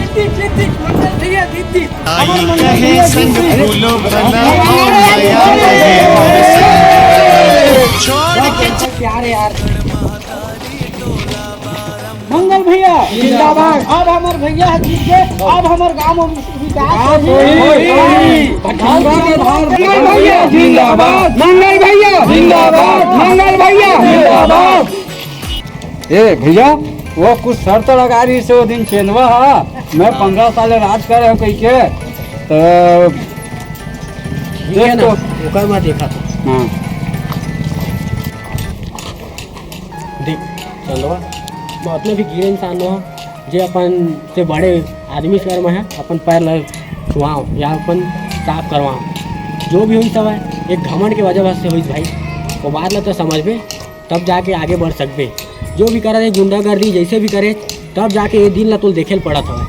मंगल भैया जीती। प्यार है यार। मंगल भैया जिंदाबाद। अब हमार भैया जीत गए। अब हमार गांव में विकास मंगल भैया जिंदाबाद। मंगल भैया जिंदाबाद। मंगल भैया जिंदाबाद। ए भैया वो कुछ शर्त लगा रही से वो दिन चेनवा है। मैं 15 साल राज करे कही के तो मैं देखा था। हाँ देख चंदवा मैं अपने भी गिरे इंसान हो जे अपन से बड़े आदमी शर्म है अपन पैर लग छुआओ या अपन साफ करवाओ जो भी हुई सब है एक घमंड की वजह से हुई भाई। वो बात ला तो समझ में तब जाके आगे बढ़ सकबे। जो भी करे गुंडागर्दी जैसे भी करे तब जाके ये दिन ला तो देखे पड़ा था।